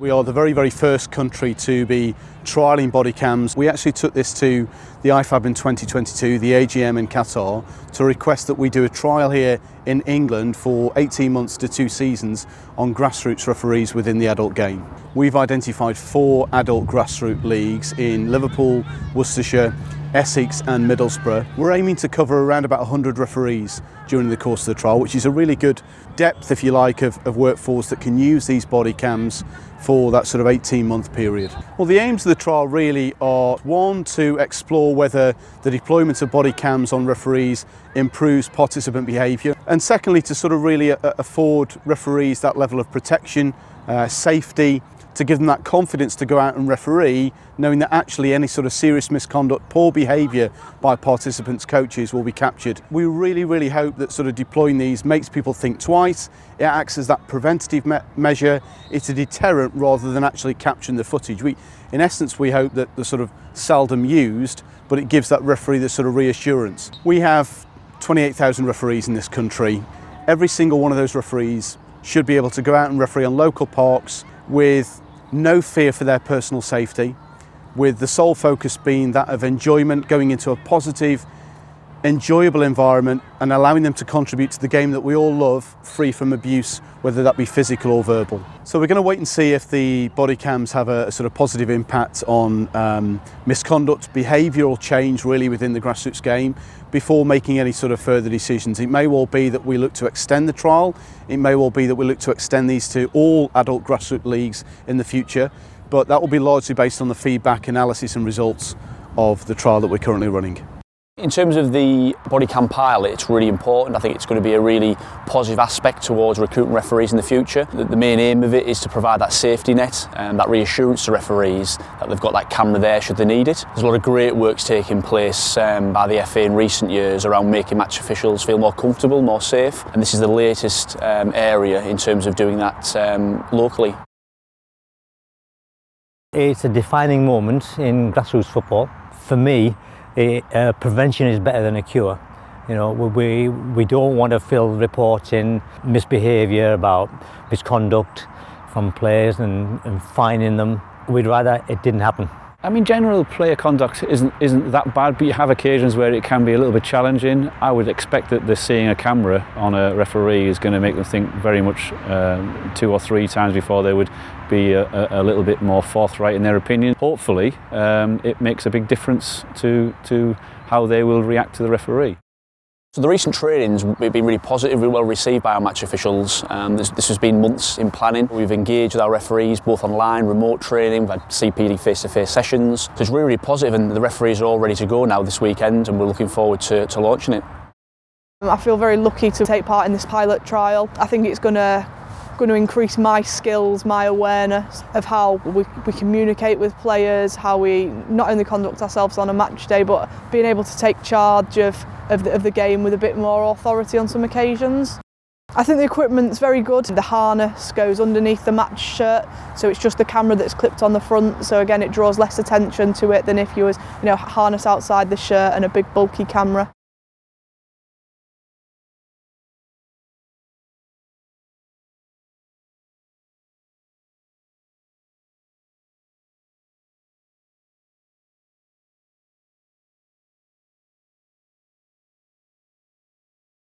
We are the very first country to be trialling body cams. We actually took this to the IFAB in 2022, the AGM in Qatar, to request that we do a trial here in England for 18 months to 2 seasons on grassroots referees within the adult game. We've identified 4 adult grassroots leagues in Liverpool, Worcestershire, Essex and Middlesbrough. We're aiming to cover around about 100 referees during the course of the trial, which is a really good depth, if you like, of workforce that can use these body cams for that sort of 18-month period. Well, the aims of the trial really are, one, to explore whether the deployment of body cams on referees improves participant behaviour, and secondly, to sort of really afford referees that level of protection, safety, to give them that confidence to go out and referee, knowing that actually any sort of serious misconduct, poor behaviour by participants' coaches will be captured. We really hope that sort of deploying these makes people think twice. It acts as that preventative measure. It's a deterrent rather than actually capturing the footage. In essence, we hope that they're sort of seldom used, but it gives that referee the sort of reassurance. We have 28,000 referees in this country. Every single one of those referees should be able to go out and referee on local parks with no fear for their personal safety, with the sole focus being that of enjoyment, going into a positive, enjoyable environment and allowing them to contribute to the game that we all love, free from abuse, whether that be physical or verbal. So we're going to wait and see if the body cams have a sort of positive impact on misconduct, behavioural change really within the grassroots game before making any sort of further decisions. It may well be that we look to extend the trial. It may well be that we look to extend these to all adult grassroots leagues in the future, but that will be largely based on the feedback, analysis and results of the trial that we're currently running. In terms of the bodycam pilot, it's really important. I think it's going to be a really positive aspect towards recruiting referees in the future. The main aim of it is to provide that safety net and that reassurance to referees that they've got that camera there should they need it. There's a lot of great works taking place by the FA in recent years around making match officials feel more comfortable, more safe, and this is the latest area in terms of doing that locally. It's a defining moment in grassroots football. For me, prevention is better than a cure. You know, we don't want to fill reporting misbehaviour about misconduct from players and fining them. We'd rather it didn't happen. I mean, general player conduct isn't that bad, but you have occasions where it can be a little bit challenging. I would expect that seeing a camera on a referee is going to make them think very much 2 or 3 times before they would be a little bit more forthright in their opinion. Hopefully, it makes a big difference to how they will react to the referee. So the recent trainings have been really positive, really well received by our match officials. This has been months in planning. We've engaged with our referees both online, remote training, we've had CPD face-to-face sessions. So it's really positive and the referees are all ready to go now this weekend and we're looking forward to launching it. I feel very lucky to take part in this pilot trial. I think it's going to increase my skills, my awareness of how we communicate with players, how we not only conduct ourselves on a match day, but being able to take charge of the game with a bit more authority on some occasions. I think the equipment's very good. The harness goes underneath the match shirt, so it's just the camera that's clipped on the front, so again it draws less attention to it than if you was, harness outside the shirt and a big bulky camera.